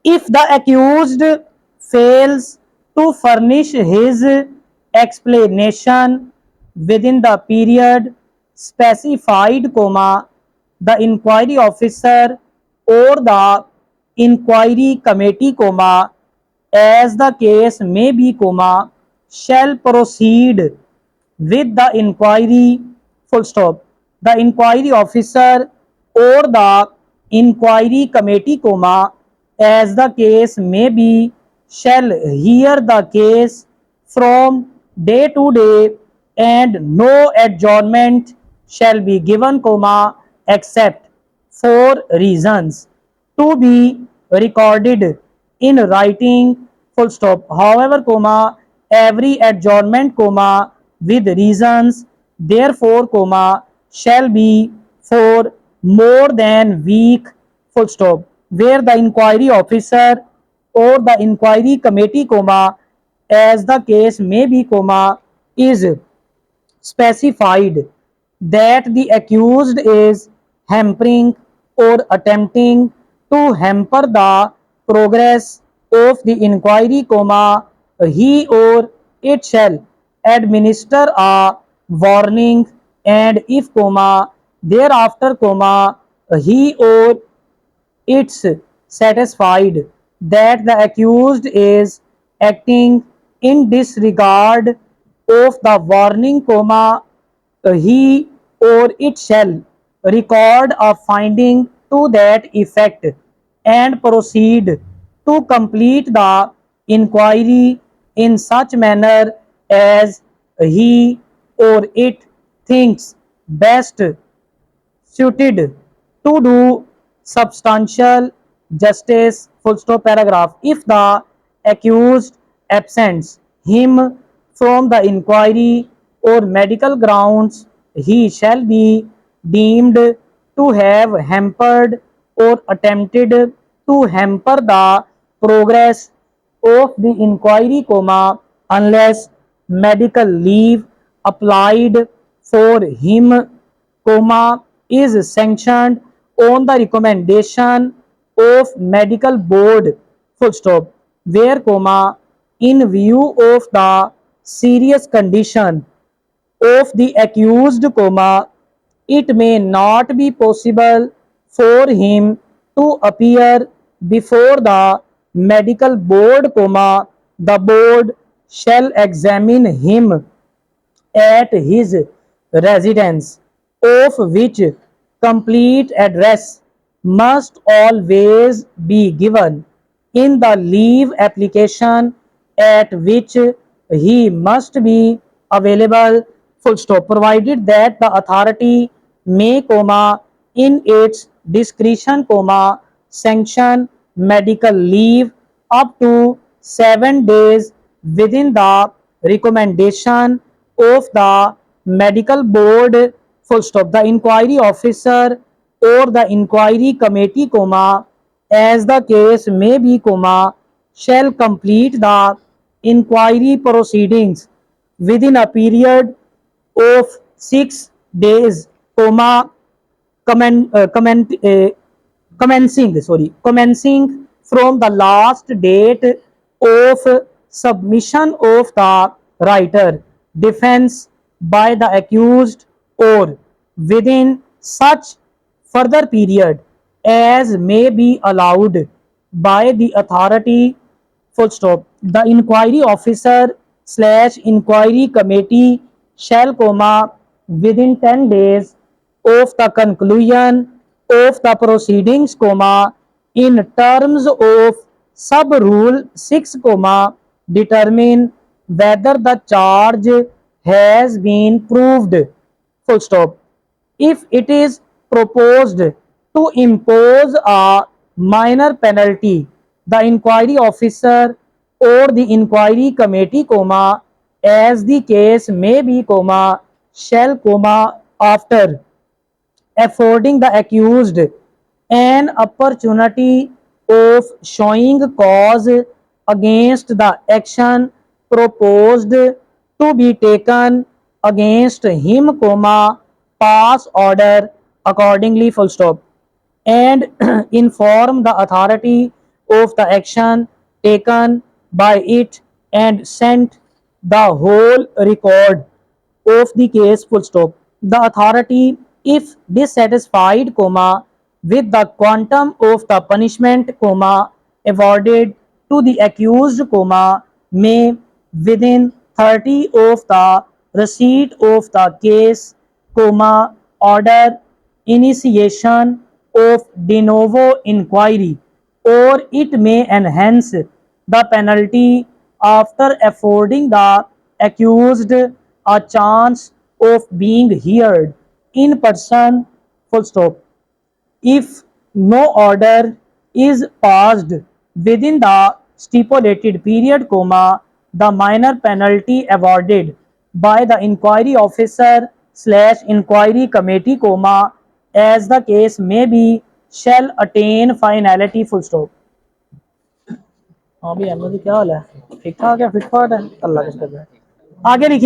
If the accused fails to furnish his explanation within the period specified, the inquiry officer or the inquiry committee, as the case may be, shall proceed with the inquiry, full stop. The inquiry officer or the inquiry committee, as the case may be, shall hear the case from day to day, and no adjournment shall be given, except for reasons to be recorded in writing, full stop. However, every adjournment, with reasons therefore, shall be for more than week, full stop, where the inquiry officer or the inquiry committee, as the case may be, is specified that the accused is hampering or attempting to hamper the progress of the inquiry, he or it shall administer a warning, and if, thereafter, he or it's satisfied that the accused is acting in disregard of the warning, he or it shall record a finding to that effect and proceed to complete the inquiry in such manner as he or it thinks best suited to do substantial justice, full stop, paragraph. If the accused absents him from the inquiry or medical grounds, he shall be deemed to have hampered or attempted to hamper the progress of the inquiry, unless medical leave applied for him, is sanctioned on the recommendation of medical board, full stop, where, in view of the serious condition of the accused, it may not be possible for him to appear before the medical board, the board shall examine him at his residence, of which complete address must always be given in the leave application, at which he must be available, full stop, provided that the authority may, in its discretion, sanction medical leave up to 7 days within the recommendation of the medical board, full stop. The inquiry officer or the inquiry committee, as the case may be, shall complete the inquiry proceedings within a period of 6 days, comment, comment, commencing from the last date of submission of the writer defense by the accused, or within such further period as may be allowed by the authority, full stop. The inquiry officer slash inquiry committee shall, within 10 days of the conclusion of the proceedings, in terms of sub rule 6, determine whether the charge has been proved, full stop. If it is proposed to impose a minor penalty, the inquiry officer or the inquiry committee, as the case may be, shall, after affording the accused an opportunity of showing cause against the action proposed to be taken against him, pass order accordingly, full stop. and inform the authority of the action taken by it and sent the whole record of the case full stop. The authority, if dissatisfied, comma, with the quantum of the punishment, comma, awarded to the accused, comma, may within 30 of the receipt of the case, comma, order initiation of de novo inquiry, or it may enhance the penalty after affording the accused a chance of being heard in person, full stop. If no order is passed within the stipulated period, comma, the minor penalty awarded by the inquiry officer slash inquiry committee, comma, as the case may be, shall attain finality, full stop. हाँ भी अहमद क्या हाल है ठीक ठाक है fit फाट है अल्लाह का शुक्र है आगे लिखी